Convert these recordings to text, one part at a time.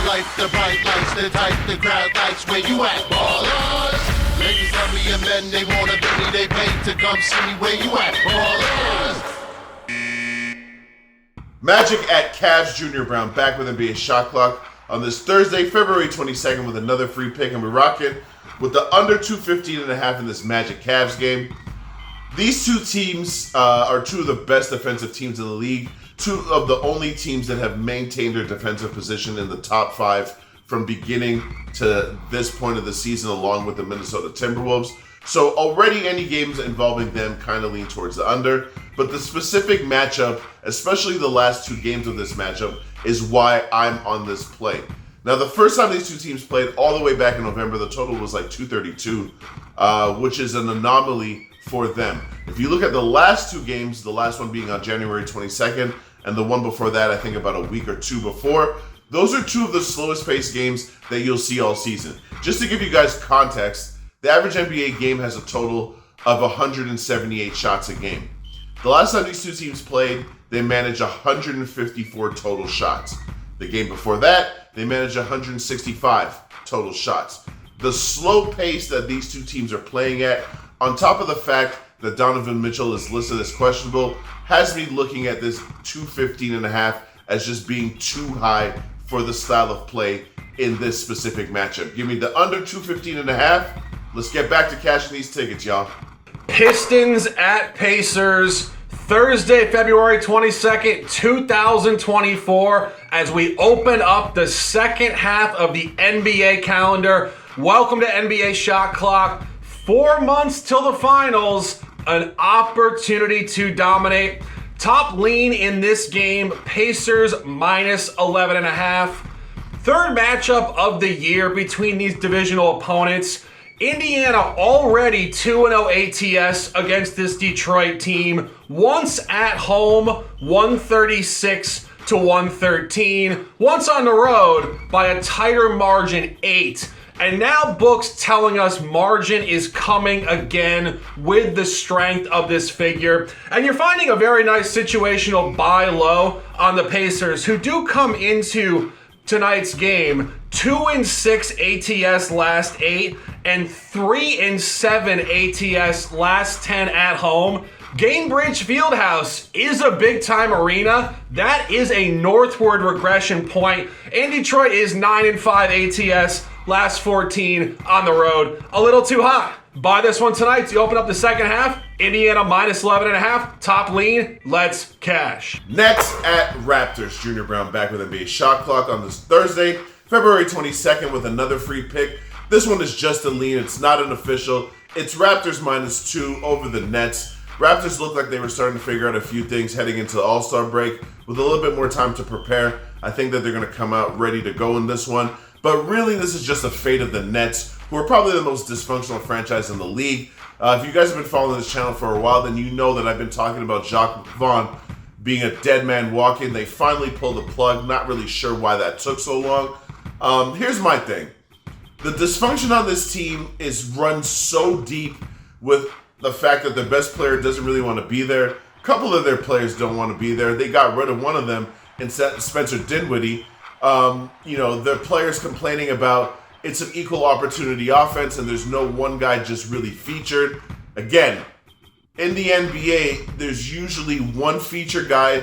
life, the bright lights, the type the crowd likes. Where you at, ballers? Ladies love me and men, they wanna be me, they pay to come see me. Where you at, ballers? Magic at Cavs, Junior Browne back with NBA Shot Clock on this Thursday, February 22nd with another free pick, and we're rocking with the under 215.5 in this Magic Cavs game. These two teams are two of the best defensive teams in the league, two of the only teams that have maintained their defensive position in the top five from beginning to this point of the season, along with the Minnesota Timberwolves. So already any games involving them kind of lean towards the under, but the specific matchup, especially the last two games of this matchup, is why I'm on this play. Now, the first time these two teams played all the way back in November, the total was like 232, which is an anomaly for them. If you look at the last two games, the last one being on January 22nd, and the one before that, I think about a week or two before, those are two of the slowest paced games that you'll see all season. Just to give you guys context, the average NBA game has a total of 178 shots a game. The last time these two teams played, they managed 154 total shots. The game before that, they managed 165 total shots. The slow pace that these two teams are playing at, on top of the fact that Donovan Mitchell is listed as questionable, has me looking at this 215.5 as just being too high for the style of play in this specific matchup. Give me the under 215.5. Let's get back to cashing these tickets, y'all. Pistons at Pacers, Thursday, February 22nd, 2024, as we open up the second half of the NBA calendar. Welcome to NBA Shot Clock. 4 months till the finals, an opportunity to dominate. Top lean in this game, Pacers minus 11.5. Third matchup of the year between these divisional opponents. Indiana already 2-0 ATS against this Detroit team. Once at home, 136 to 113. Once on the road by a tighter margin, 8. And now books telling us margin is coming again with the strength of this figure. And you're finding a very nice situational buy low on the Pacers, who do come into tonight's game 2-6 ATS last 8 and 3-7 ATS last 10 at home. Gainbridge Fieldhouse is a big time arena. That is a northward regression point. And Detroit is 9-5 ATS last 14 on the road. A little too hot. Buy this one tonight to open up the second half. Indiana minus 11.5. Top lean. Let's cash. Nets at Raptors. Junior Browne back with NBA Shot Clock on this Thursday, February 22nd with another free pick. This one is just a lean. It's not an official. It's Raptors minus 2 over the Nets. Raptors look like they were starting to figure out a few things heading into the All-Star break with a little bit more time to prepare. I think that they're going to come out ready to go in this one. But really, this is just a fate of the Nets, who are probably the most dysfunctional franchise in the league. If you guys have been following this channel for a while, then you know that I've been talking about Jacques Vaughn being a dead man walking. They finally pulled the plug. Not really sure why that took so long. Here's my thing. The dysfunction on this team is run so deep with the fact that their best player doesn't really want to be there. A couple of their players don't want to be there. They got rid of one of them and Spencer Dinwiddie. Their players complaining about it's an equal opportunity offense and there's no one guy just really featured. Again, in the NBA, there's usually one feature guy,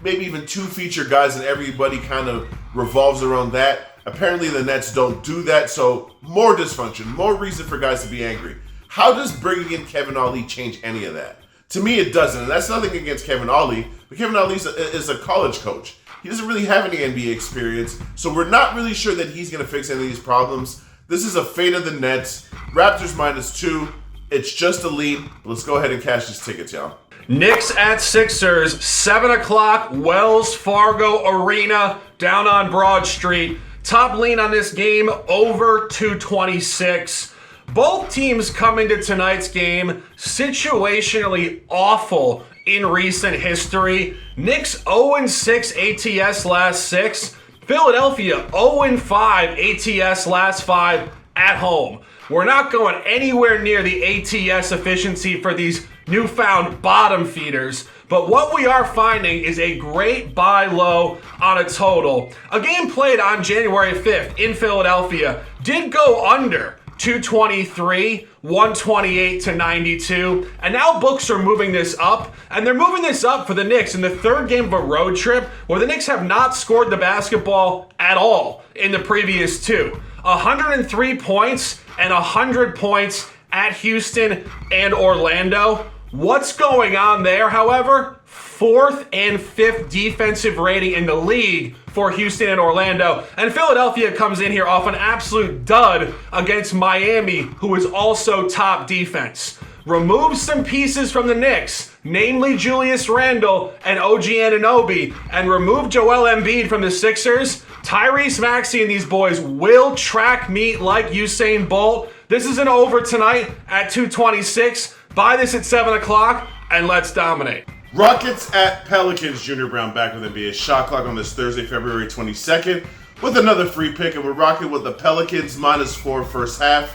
maybe even two feature guys, and everybody kind of revolves around that. Apparently the Nets don't do that, so more dysfunction, more reason for guys to be angry. How does bringing in Kevin Ollie change any of that? To me, it doesn't, and that's nothing against Kevin Ollie, but Kevin Ollie is a college coach. He doesn't really have any NBA experience, so we're not really sure that he's going to fix any of these problems. This is a fate of the Nets. Raptors minus 2. It's just a lead. Let's go ahead and cash these tickets, y'all. Knicks at Sixers, 7 o'clock, Wells Fargo Arena, down on Broad Street. Top lean on this game, over 226. Both teams come into tonight's game situationally awful in recent history. Knicks 0-6 ATS last 6. Philadelphia 0-5 ATS last 5 at home. We're not going anywhere near the ATS efficiency for these newfound bottom feeders, But what we are finding is a great buy low on a total. A game played on January 5th in Philadelphia did go under 223, 128 to 92. And now books are moving this up. And they're moving this up for the Knicks in the third game of a road trip where the Knicks have not scored the basketball at all in the previous two. 103 points and 100 points at Houston and Orlando. What's going on there, however? 4th and 5th defensive rating in the league for Houston and Orlando. And Philadelphia comes in here off an absolute dud against Miami, who is also top defense. Remove some pieces from the Knicks, namely Julius Randle and OG Anunoby, and remove Joel Embiid from the Sixers. Tyrese Maxey and these boys will track meet like Usain Bolt. This is an over tonight at 226. Buy this at 7 o'clock, and let's dominate. Rockets at Pelicans. Junior Browne back with NBA Shot Clock on this Thursday, February 22nd, with another free pick, and we're rocking with the Pelicans -4 first half.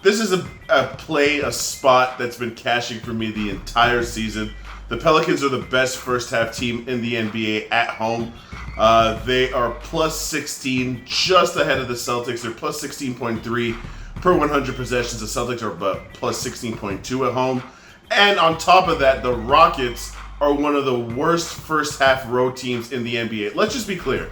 This is a spot that's been cashing for me the entire season. The Pelicans are the best first half team in the NBA at home. They are plus 16, just ahead of the Celtics. They're plus 16.3 per 100 possessions. The Celtics are plus 16.2 at home. And on top of that, the Rockets are one of the worst first half road teams in the NBA. Let's just be clear.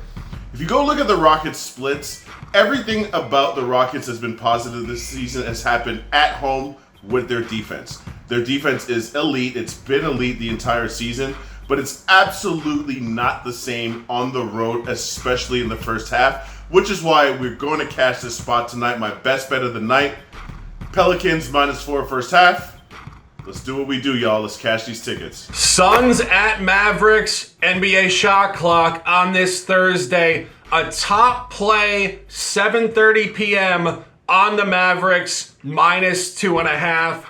If you go look at the Rockets splits, everything about the Rockets has been positive this season has happened at home with their defense. Their defense is elite. It's been elite the entire season, but it's absolutely not the same on the road, especially in the first half, which is why we're going to cash this spot tonight. My best bet of the night, Pelicans -4 first half. Let's do what we do, y'all. Let's cash these tickets. Suns at Mavericks, NBA Shot Clock on this Thursday. A top play, 7:30 p.m. on the Mavericks, -2.5.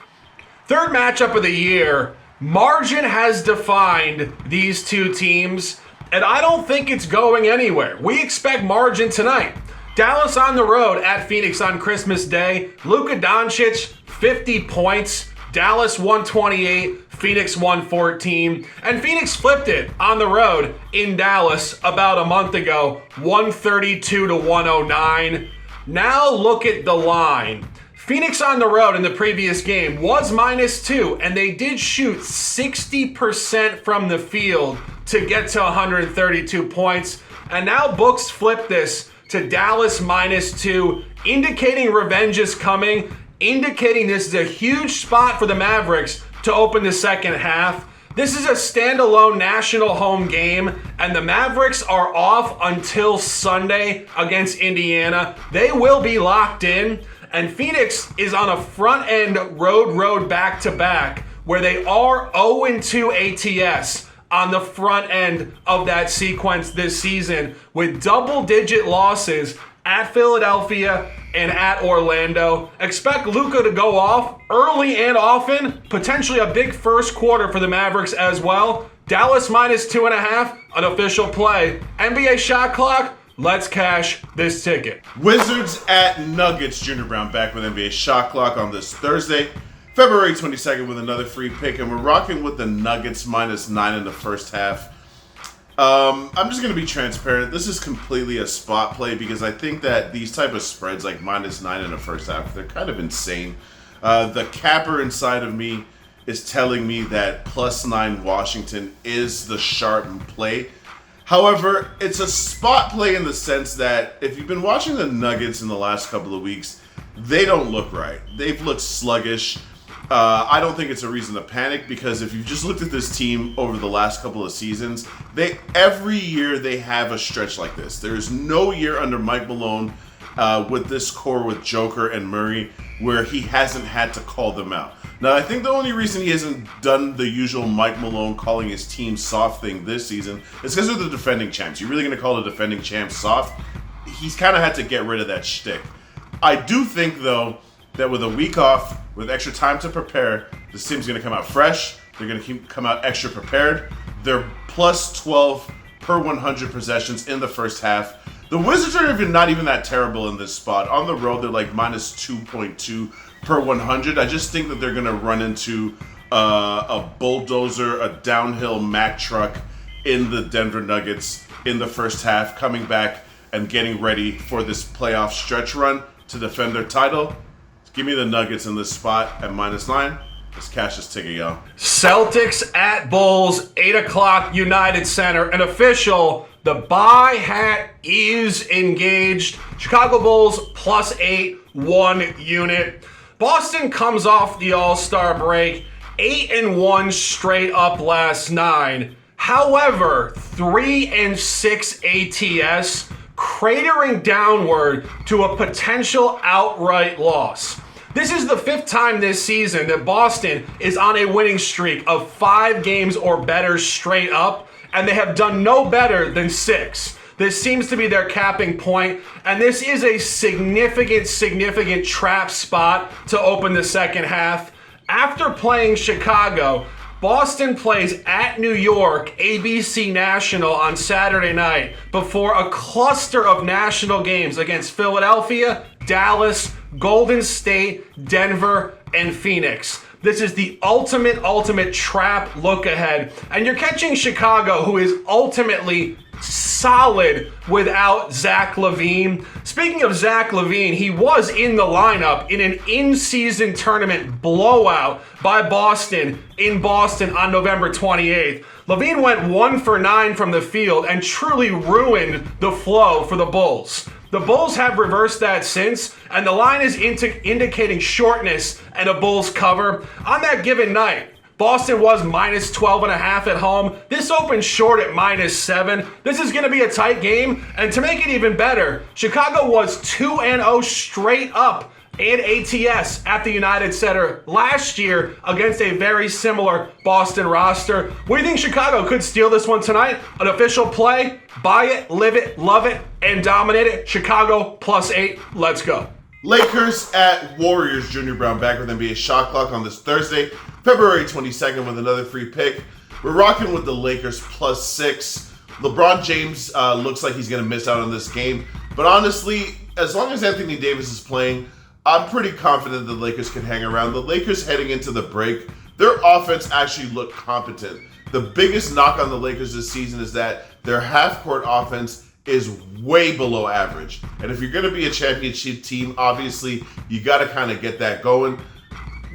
Third matchup of the year. Margin has defined these two teams, and I don't think it's going anywhere. We expect margin tonight. Dallas on the road at Phoenix on Christmas Day. Luka Doncic, 50 points. Dallas 128, Phoenix 114. And Phoenix flipped it on the road in Dallas about a month ago, 132 to 109. Now look at the line. Phoenix on the road in the previous game was -2, and they did shoot 60% from the field to get to 132 points. And now books flip this to Dallas -2, indicating revenge is coming, indicating this is a huge spot for the Mavericks to open the second half. This is a standalone national home game, and the Mavericks are off until Sunday against Indiana. They will be locked in, and Phoenix is on a front-end road back-to-back where they are 0-2 ATS on the front end of that sequence this season with double-digit losses at Philadelphia and at Orlando. Expect Luka to go off early and often, potentially a big first quarter for the Mavericks as well. Dallas -2.5, an official play. NBA Shot Clock, let's cash this ticket. Wizards at Nuggets. Junior Browne back with NBA Shot Clock on this Thursday, February 22nd, with another free pick, and we're rocking with the Nuggets -9 in the first half. I'm just going to be transparent. This is completely a spot play because I think that these type of spreads like -9 in the first half, they're kind of insane. The capper inside of me is telling me that +9 Washington is the sharp play. However, it's a spot play in the sense that if you've been watching the Nuggets in the last couple of weeks, they don't look right. They've looked sluggish. I don't think it's a reason to panic because if you've just looked at this team over the last couple of seasons, every year they have a stretch like this. There is no year under Mike Malone with this core with Joker and Murray where he hasn't had to call them out. Now, I think the only reason he hasn't done the usual Mike Malone calling his team soft thing this season is because they're the defending champs. You're really going to call the defending champs soft? He's kind of had to get rid of that shtick. I do think, though, that with a week off, with extra time to prepare, this team's going to come out fresh. They're going to come out extra prepared. They're +12 per 100 possessions in the first half. The Wizards are not even that terrible in this spot. On the road, they're like -2.2 per 100. I just think that they're going to run into a bulldozer, a downhill Mack truck in the Denver Nuggets in the first half, coming back and getting ready for this playoff stretch run to defend their title. Give me the Nuggets in this spot at -9. Let's cash this ticket, yo. Celtics at Bulls, 8 o'clock, United Center. An official, the buy hat is engaged. Chicago Bulls +8, 1 unit. Boston comes off the All-Star break, 8-1 straight up last 9. However, 3-6 ATS, cratering downward to a potential outright loss. This is the 5th time this season that Boston is on a winning streak of 5 games or better straight up, and they have done no better than 6. This seems to be their capping point, and this is a significant trap spot to open the second half. After playing Chicago, Boston plays at New York, ABC National on Saturday night, before a cluster of national games against Philadelphia, Dallas, Golden State, Denver, and Phoenix. This is the ultimate trap look ahead. And you're catching Chicago, who is ultimately solid without Zach LaVine. Speaking of Zach LaVine, he was in the lineup in an in-season tournament blowout by Boston in Boston on November 28th. LaVine went 1 for 9 from the field and truly ruined the flow for the Bulls. The Bulls have reversed that since, and the line is indicating shortness and a Bulls cover. On that given night, Boston was -12.5 at home. This opened short at -7. This is going to be a tight game, and to make it even better, Chicago was 2-0 straight up and ATS at the United Center last year against a very similar Boston roster. What do you think Chicago could steal this one tonight? An official play? Buy it, live it, love it, and dominate it. Chicago +8. Let's go. Lakers at Warriors. Junior Browne back with NBA Shot Clock on this Thursday, February 22nd with another free pick. We're rocking with the Lakers +6. LeBron James looks like he's going to miss out on this game. But honestly, as long as Anthony Davis is playing, I'm pretty confident the Lakers can hang around. The Lakers heading into the break, their offense actually looked competent. The biggest knock on the Lakers this season is that their half-court offense is way below average. And if you're going to be a championship team, obviously, you got to kind of get that going.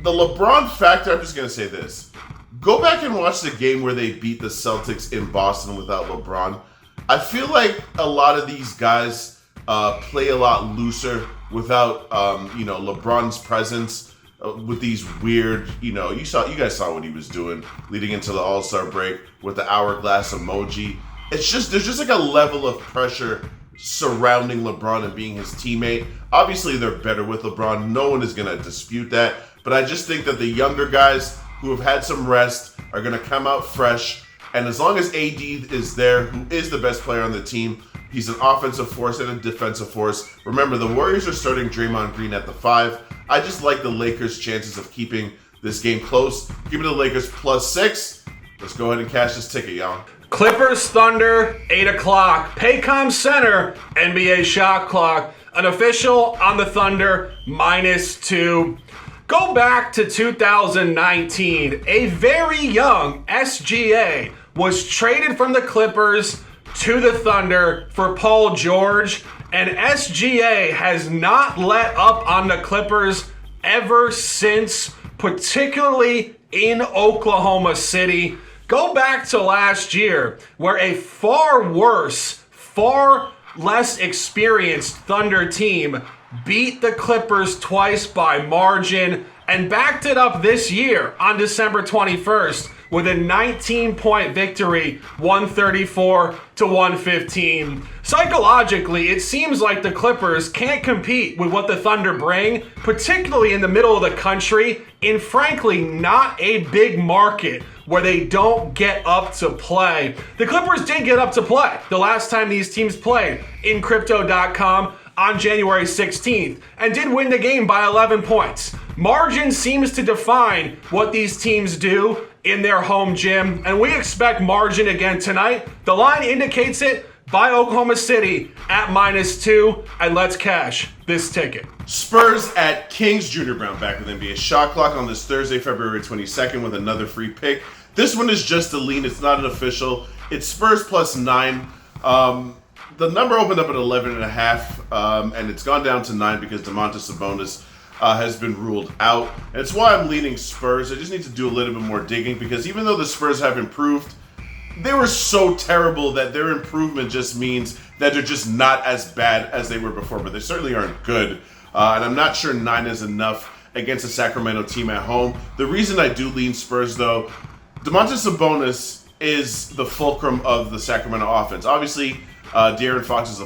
The LeBron factor, I'm just going to say this. Go back and watch the game where they beat the Celtics in Boston without LeBron. I feel like a lot of these guys play a lot looser without, LeBron's presence. With these weird, you guys saw what he was doing leading into the All-Star break with the hourglass emoji. There's just like a level of pressure surrounding LeBron and being his teammate. Obviously, they're better with LeBron. No one is going to dispute that. But I just think that the younger guys who have had some rest are going to come out fresh. And as long as AD is there, who is the best player on the team, he's an offensive force and a defensive force. Remember, the Warriors are starting Draymond Green at the 5. I just like the Lakers' chances of keeping this game close. Give me the Lakers +6. Let's go ahead and cash this ticket, y'all. Clippers Thunder, 8 o'clock. Paycom Center, NBA Shot Clock. An official on the Thunder, -2. Go back to 2019. A very young SGA was traded from the Clippers to the Thunder for Paul George, and SGA has not let up on the Clippers ever since, particularly in Oklahoma City. Go back to last year, where a far worse, far less experienced Thunder team beat the Clippers twice by margin, and backed it up this year on December 21st with a 19-point victory, 134-115. Psychologically, it seems like the Clippers can't compete with what the Thunder bring, particularly in the middle of the country, in frankly not a big market where they don't get up to play. The Clippers did get up to play the last time these teams played in Crypto.com on January 16th and did win the game by 11 points. Margin seems to define what these teams do in their home gym, and we expect margin again tonight. The line indicates it. by Oklahoma City at -2, and let's cash this ticket. Spurs at Kings. Junior Brown back with NBA Shot Clock on this Thursday, February 22nd with another free pick. This one is just a lean. It's not an official. It's Spurs +9. The number opened up at 11.5, and it's gone down to 9 because Domantas Sabonis has been ruled out. And it's why I'm leaning Spurs. I just need to do a little bit more digging because even though the Spurs have improved, they were so terrible that their improvement just means that they're just not as bad as they were before, but they certainly aren't good. And I'm not sure 9 is enough against a Sacramento team at home. The reason I do lean Spurs, though, Domantas Sabonis is the fulcrum of the Sacramento offense. Obviously, De'Aaron Fox is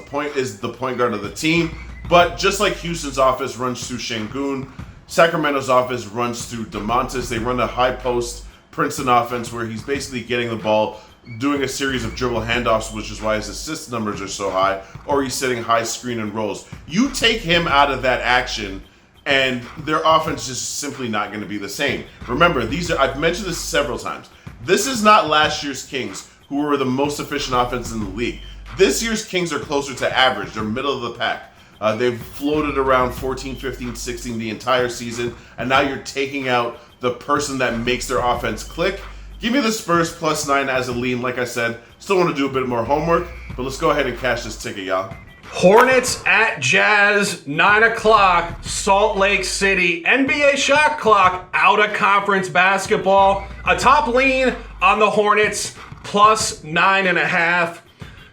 the point guard of the team, but just like Houston's offense runs through Şengün, Sacramento's offense runs through Domantas. They run a high post Princeton offense where he's basically getting the ball, doing a series of dribble handoffs, which is why his assist numbers are so high, or he's setting high screen and rolls. You take him out of that action, and their offense is just simply not going to be the same. Remember, I've mentioned this several times. This is not last year's Kings, who were the most efficient offense in the league. This year's Kings are closer to average. They're middle of the pack. They've floated around 14, 15, 16 the entire season, and now you're taking out the person that makes their offense click. Give me the Spurs +9 as a lean. Like I said, still want to do a bit more homework, but let's go ahead and cash this ticket, y'all. Hornets at Jazz, 9 o'clock, Salt Lake City. NBA Shot Clock, out of conference basketball. A top lean on the Hornets, +9.5.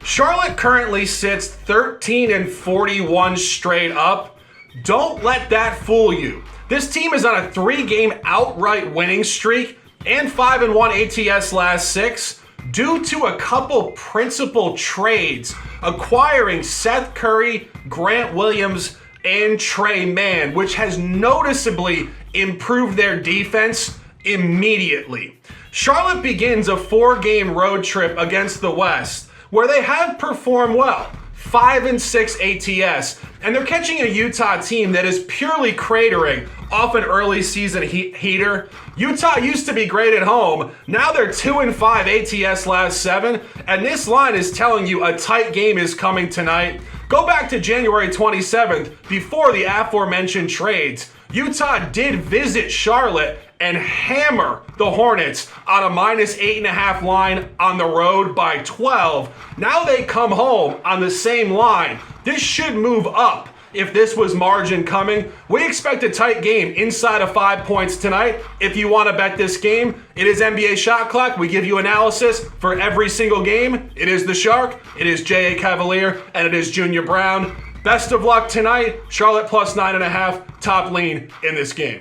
Charlotte currently sits 13-41 straight up. Don't let that fool you. This team is on a 3-game outright winning streak and 5-1 ATS last 6 due to a couple principal trades acquiring Seth Curry, Grant Williams, and Trey Mann, which has noticeably improved their defense immediately. Charlotte begins a 4-game road trip against the West where they have performed well. 5-6 ATS, and they're catching a Utah team that is purely cratering off an early season heater. Utah used to be great at home. Now they're 2-5 ATS last 7, and this line is telling you a tight game is coming tonight. Go back to January 27th, before the aforementioned trades. Utah did visit Charlotte and hammer the Hornets on a -8.5 line on the road by 12. Now they come home on the same line. This should move up if this was margin coming. We expect a tight game inside of 5 points tonight. If you want to bet this game, it is NBA Shot Clock. We give you analysis for every single game. It is the Shark, it is J.A. Cavalier, and it is Junior Brown. Best of luck tonight. Charlotte +9.5, top lean in this game.